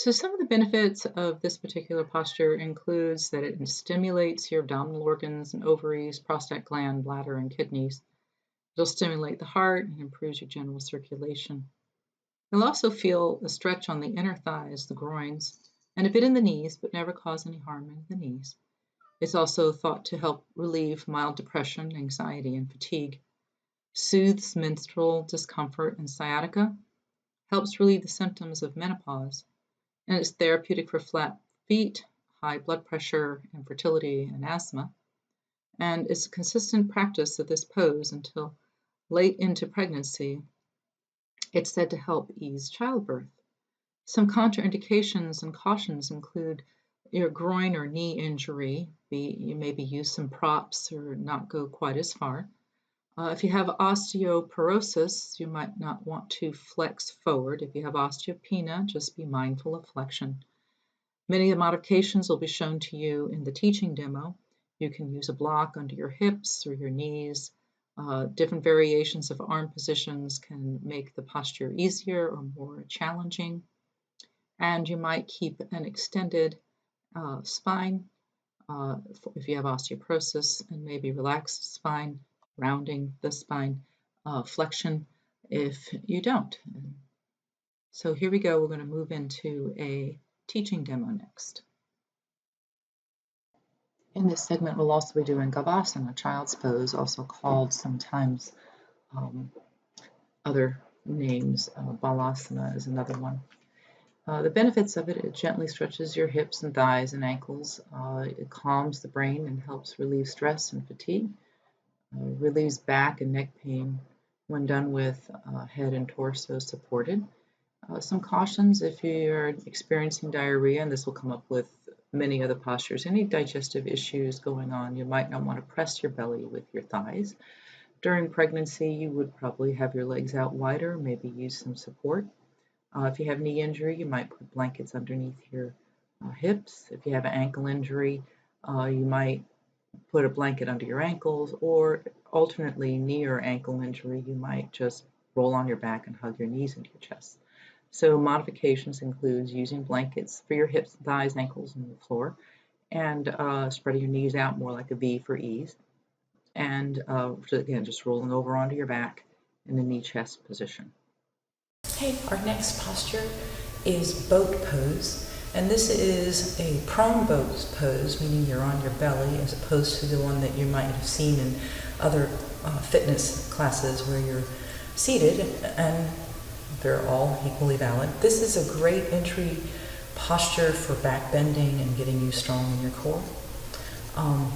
So some of the benefits of this particular posture includes that it stimulates your abdominal organs and ovaries, prostate gland, bladder, and kidneys. It'll stimulate the heart and improves your general circulation. You'll also feel a stretch on the inner thighs, the groins, and a bit in the knees, but never cause any harm in the knees. It's also thought to help relieve mild depression, anxiety, and fatigue, soothes menstrual discomfort and sciatica, helps relieve the symptoms of menopause, and it's therapeutic for flat feet, high blood pressure, infertility, and asthma. And it's a consistent practice of this pose until late into pregnancy. It's said to help ease childbirth. Some contraindications and cautions include your groin or knee injury. You maybe use some props or not go quite as far. If you have osteoporosis, you might not want to flex forward. If you have osteopenia, just be mindful of flexion. Many of the modifications will be shown to you in the teaching demo. You can use a block under your hips or your knees. Different variations of arm positions can make the posture easier or more challenging. And you might keep an extended spine if you have osteoporosis, and maybe relaxed spine, rounding the spine, flexion if you don't. So here we go. We're going to move into a teaching demo next. In this segment, we'll also be doing Gavasana, child's pose, also called sometimes other names. Balasana is another one. The benefits of it gently stretches your hips and thighs and ankles. It calms the brain and helps relieve stress and fatigue. Relieves back and neck pain when done with head and torso supported. Some cautions if you're experiencing diarrhea, and this will come up with many other postures. Any digestive issues going on, you might not want to press your belly with your thighs. During pregnancy, you would probably have your legs out wider, maybe use some support. If you have knee injury, you might put blankets underneath your hips. If you have an ankle injury, you might put a blanket under your ankles, or alternately, knee or ankle injury, you might just roll on your back and hug your knees into your chest. So modifications includes using blankets for your hips, thighs, ankles, and the floor, and spreading your knees out more like a V for ease. And again, just rolling over onto your back in the knee chest position. Okay, our next posture is boat pose. And this is a prone boat pose, meaning you're on your belly, as opposed to the one that you might have seen in other fitness classes where you're seated, and they're all equally valid. This is a great entry posture for back bending and getting you strong in your core. I'm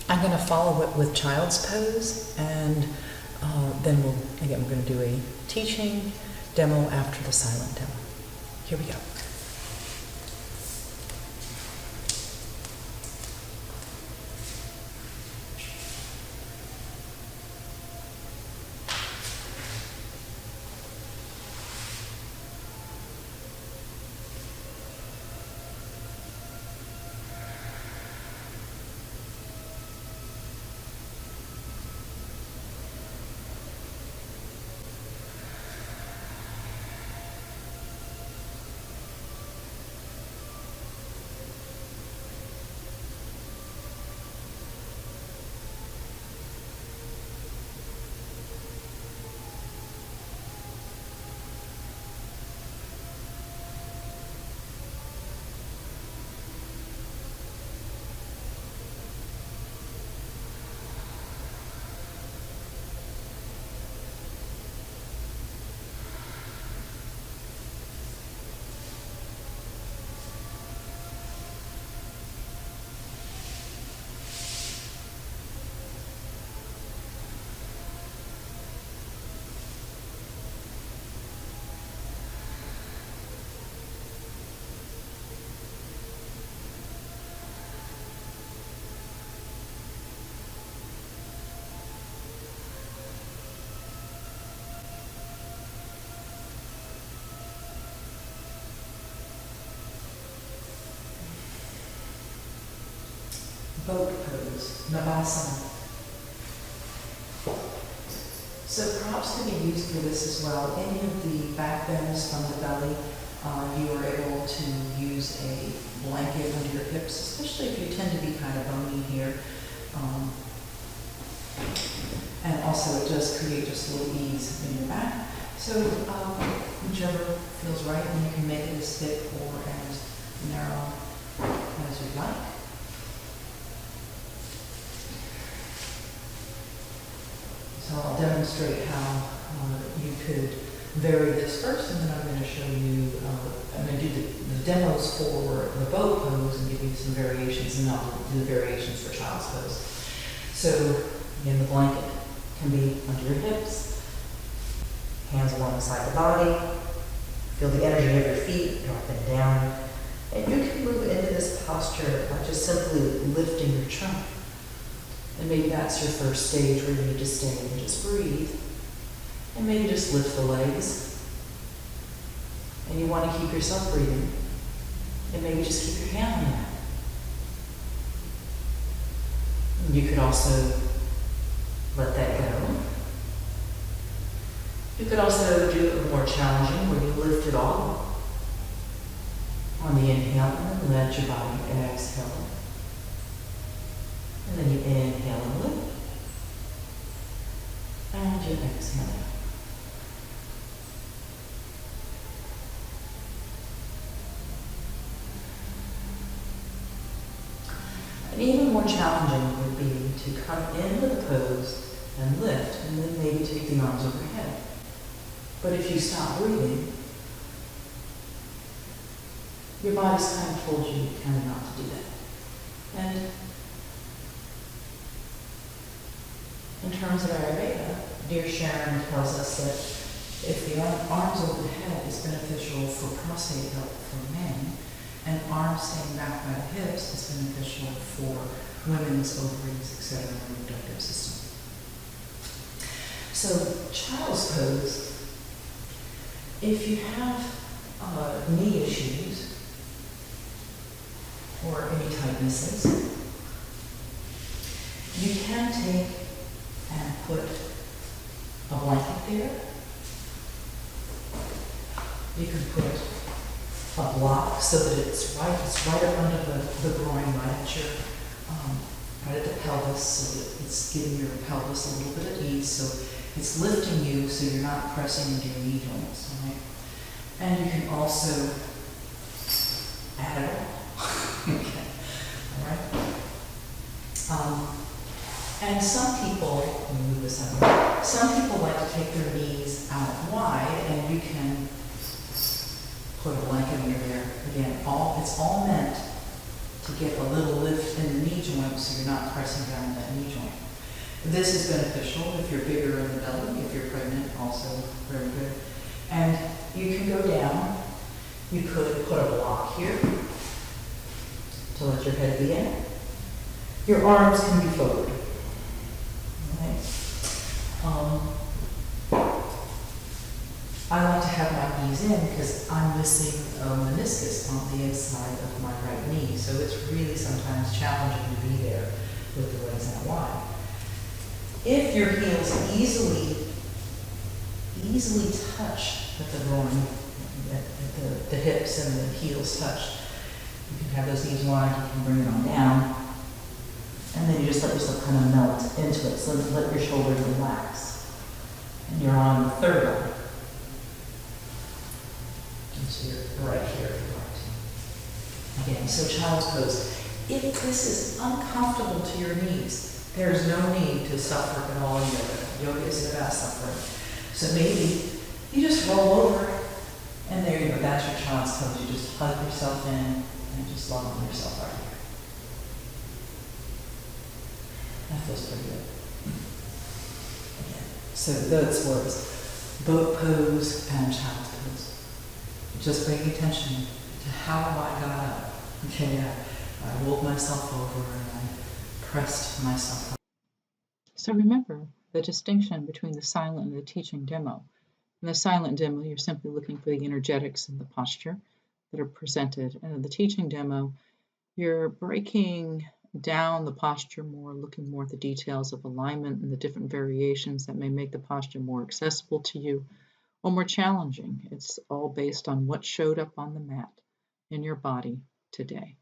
going to follow it with child's pose, and then we're going to do a teaching demo after the silent demo. Here we go. Boat pose, Navasana. So props can be used for this as well. Any of the back bends from the belly You are able to use a blanket under your hips, especially if you tend to be kind of bony here. And also it does create just a little ease in your back. So whichever feels right, and you can make it as thick or as narrow as you'd like. So I'll demonstrate how you could vary this first, and then I'm going to show you, I'm going to do the demos for the boat pose and give you some variations, and I'll do the variations for child's pose. So again, the blanket can be under your hips, hands alongside the body, feel the energy of your feet, go up and down, and you can move into this posture by just simply lifting your trunk. And maybe that's your first stage where you need to stay and just breathe. And maybe just lift the legs. And you want to keep yourself breathing. And maybe just keep your hand on that. And you could also let that go. You could also do it more challenging where you lift it all. On the inhale, and then let your body exhale. And then you inhale and lift. And you exhale. And even more challenging would be to come into the pose and lift, and then maybe take the arms overhead. But if you stop breathing, your body's kind of told you kind of not to do that. And in terms of Ayurveda, dear Sharon tells us that if the arms over the head is beneficial for prostate health for men, and arms staying back by the hips is beneficial for women's ovaries, etc., and the reproductive system. So, child's pose, if you have knee issues or any tightnesses, you can take and put a blanket there. You can put a block so that it's right up under the groin, right at your, right at the pelvis, so that it's giving your pelvis a little bit of ease, so it's lifting you so you're not pressing into your knee joints, all right? And you can also add it all. Okay, all right? And some people, let me move this out. Some people like to take their knees out wide, and you can put a blanket under there. Again, it's all meant to get a little lift in the knee joint so you're not pressing down that knee joint. This is beneficial if you're bigger in the belly, if you're pregnant, also very good. And you can go down. You could put a block here to let your head be in. Your arms can be forward. Okay. I like to have my knees in because I'm missing a meniscus on the inside of my right knee, so it's really sometimes challenging to be there with the legs out wide. If your heels easily touch at the groin, at the hips and the heels touch, you can have those knees wide, you can bring it on down, and then you just let yourself kind of melt into it, so let your shoulders relax. And you're on the third eye. So you're right here if you like to. Again, so child's pose. If this is uncomfortable to your knees, there's no need to suffer at all in yoga. Yoga isn't about suffering. So maybe you just roll over, and there you go. That's your child's pose. You just hug yourself in and just love on yourself right here. That feels pretty good. Again, so those words, boat pose and child's pose. Just paying attention to how I got up. Okay, I rolled myself over and I pressed myself up. So remember the distinction between the silent and the teaching demo. In the silent demo, you're simply looking for the energetics in the posture that are presented. And in the teaching demo, you're breaking down the posture more, looking more at the details of alignment and the different variations that may make the posture more accessible to you, or more challenging. It's all based on what showed up on the mat in your body today.